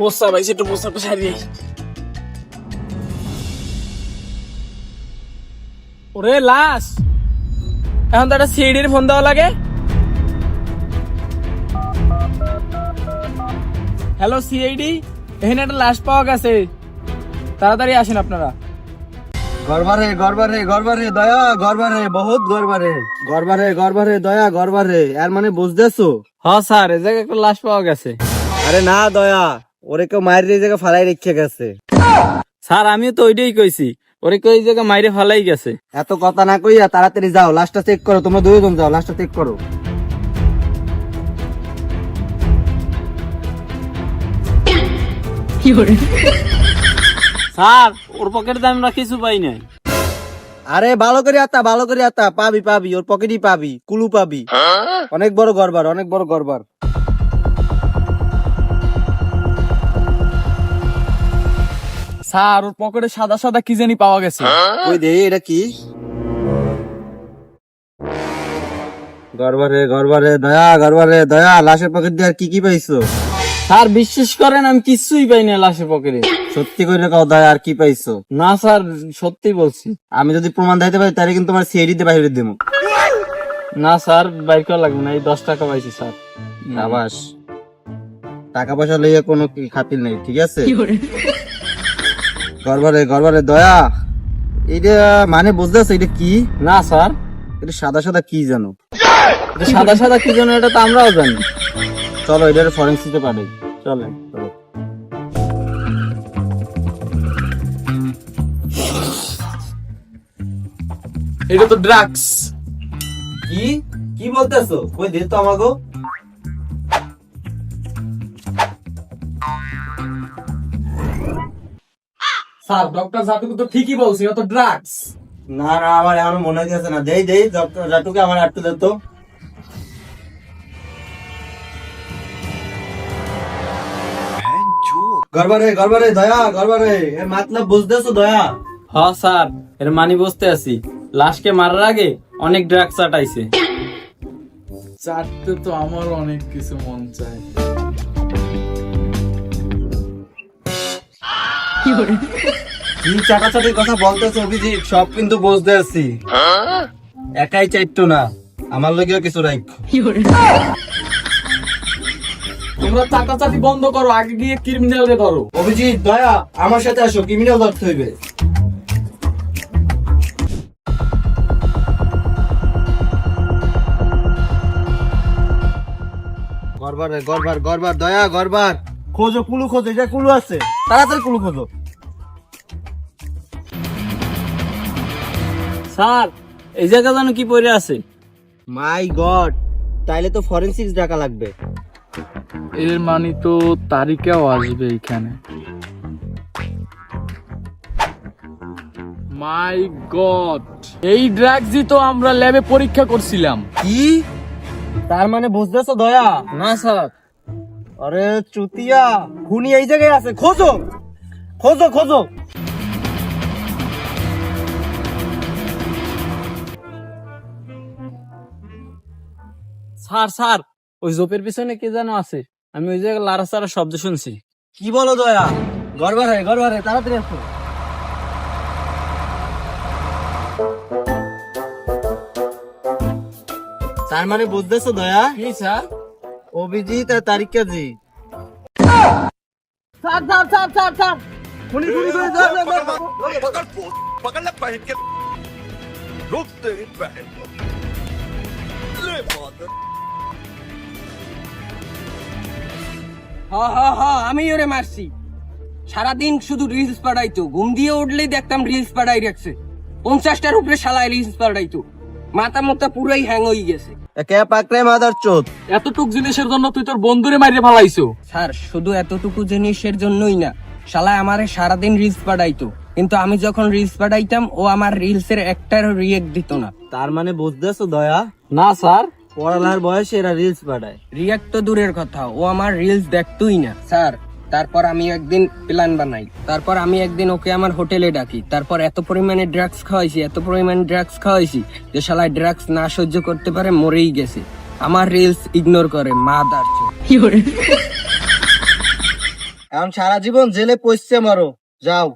বস্তা ভাইছে, একটু বস্তাটা সারিয়ে। ওরে লাশ, এখন তো একটা সিআইডির ফোন দেওয়া লাগে। হ্যালো সিআইডি, এখানে একটা লাশ পাওয়া গেছে, তাড়াতাড়ি আসেন আপনারা। গরবারে গরবারে গরবারে দয়া, গরবারে বহুত গরবারে, গরবারে গরবারে দয়া, গরবারে। আর মানে বুঝতেছো? হ্যাঁ স্যার, এই জায়গায় একটা লাশ পাওয়া গেছে। আরে না দয়া, ওরে কেউ মায়ের এই জায়গায় ফালাই রেখে গেছে। স্যার আমিও তো ওইটাই কইছি, ওরে কেউ এই জায়গায় মাইরে ফালাই গেছে। এত কথা না কইয়া তাড়াতাড়ি যাও, লাশটা চেক করো। তোমরা দুইজন যাও, লাশটা চেক করো। স্যার ওর পকেটে তো আমরা কিছু পাই নাই। আরে ভালো করে আতা, ভালো করে আতা, পাবি পাবি, ওর পকেটই পাবি, কুলু পাবি। অনেক বড় গরবার, অনেক বড় গরবার। স্যার ওর পকেটে সাদা সাদা কি জানি পাওয়া গেছে। ওই দে, এটা কি? গরবারে গরবারে দয়া, গরবারে দয়া, লাশের পকেট দিয়ে আর কি কি পাইছো? স্যার বিশ্বাস করেন আমি কিছুই পাই না লাশের পকেটে। সত্যি করে কাও দয়া, আর কি পাইছো? না স্যার সত্যি বলছি। আমি যদি প্রমাণ দিতে পারি তাহলে কিন্তু তোমার সিআইডি তে বাইরে দেবো। না স্যার বাইর করা লাগবে না, এই 10 টাকা পাইছি স্যার। আবাস টাকা পয়সা লইয়া কোনো কি খাতির নেই, ঠিক আছে? গরবারে গরবারে দয়া, এটা মানে বুঝতেছো এটা কি? না স্যার, এটা সাদা সাদা কি জানো? এটা সাদা সাদা কি জন্য এটা তো আমরাও জানি। চলো এটা ফরেন্সিকে পাঠাই। চলেন। চলো। এটা তো ড্রাগস। কি কি বলতেছো? কই দে তো আমাগো। স্যার ডক্টর জাটুকু তো ঠিকই বলছে, এটা তো ড্রাগস। না না, আমার এখনো মনে হইতেছে না। দেই দেই, যাটুকে আমার একটু দে তো। গরবারে গরবারে দয়া, গরবারে এর মতলব বুঝতেছো দয়া? হ্যাঁ স্যার, এর মানি বসতে আছি। লাশকে মারার আগে অনেক ড্রাগস চাটাইছে। চাটতে তো আমার অনেক কিছু মন চায়। কি চাটাচাটির কথা বলতেছো অভিজিৎ? সব কিন্তু বুঝতে আছি। একাই চাইতো না, আমার লগেও কিছু রাখো। তোমরা চাটাচাটি বন্ধ করো, আগে গিয়ে ক্রিমিনালকে ধরো। অভিজিৎ দয়া, আমার সাথে আসো, ক্রিমিনাল ধরতে হইবে। গরবার গরবার গরবার দয়া, গরবার খোঁজো, কুলু খোঁজো, এটা কুলু আছে, তাড়াতাড়ি কুলু খোঁজো। স্যার এই জায়গা যেন কি পড়ে আছে। মাই গড, তাইলে তো ফরেনসিক্স ডাকা লাগবে। এর মানে তো তারিখেও আসবে এখানে। মাই গড, এই ড্রাগসই তো আমরা ল্যাবে পরীক্ষা করছিলাম। কি তার মানে বুঝতেছো দয়া? না স্যার। আরে চুতিয়া, খুনি এই জায়গায় আছে, খোঁজো খোঁজো খোঁজো। স্যার স্যার, ওই জোপের পিছনে কে যেন আছে, আমি ওই জায়গায় লাড়াচাড়া শব্দ শুনছি। কি বলো দয়া? গরবারে গরবারে তাড়াতাড়ি আসো। তার মানে বুঝতেছো দয়া? কি স্যার? অভিজিৎ আর Tarika ji. Sir sir sir sir sir, খুনি খুনি খুনি, ধর, ধর, ধর, ধর। पकड़ ले पहन के रुक तेरी बहन को ले मादर হ্যাঁ হ্যাঁ হ্যাঁ, আমি ওরে মারছি। সারাদিন শুধু রিলস পাঠাইতো, ঘুম দিয়ে উঠলেই দেখতাম রিলস পাঠাই রাখছে। 50টার উপরে শালায় রিলস পাঠাইতো, মাথা মোতা পুরাই হ্যাং হয়ে গেছে। কে পাকড়ে মাদার চোদ? এতটুক জিনিসের জন্য তুই তোর বন্ধুরে মারিয়ে ফালাইছো? স্যার শুধু এতটুকু জিনিসের জন্যই না, শালায় আমারে সারাদিন রিলস পাঠাইতো, কিন্তু আমি যখন রিলস পাঠাইতাম ও আমার রিলসের একটার রিয়েক্ট দিত না। তার মানে বুঝতেছো দয়া? না স্যার। পড়ালার বয়সে এরা রিলস পাঠায়। রিয়েক্ট তো দূরের কথা, ও আমার রিলস দেখতোই না স্যার। তারপর আমি একদিন প্ল্যান বানাই, তারপর আমি একদিন ওকে আমার হোটেলে ডাকি, তারপর এত পরিমাণে ড্রাগস খাওয়াইছি, এত পরিমাণে ড্রাগস খাওয়াইছি যে শালায় ড্রাগস না সহ্য করতে পারে মরেই গেছে। আমার রিলস ইগনোর করে, মাদার চোদ। এখন সারা জীবন জেলে পচছে মারো, যাও।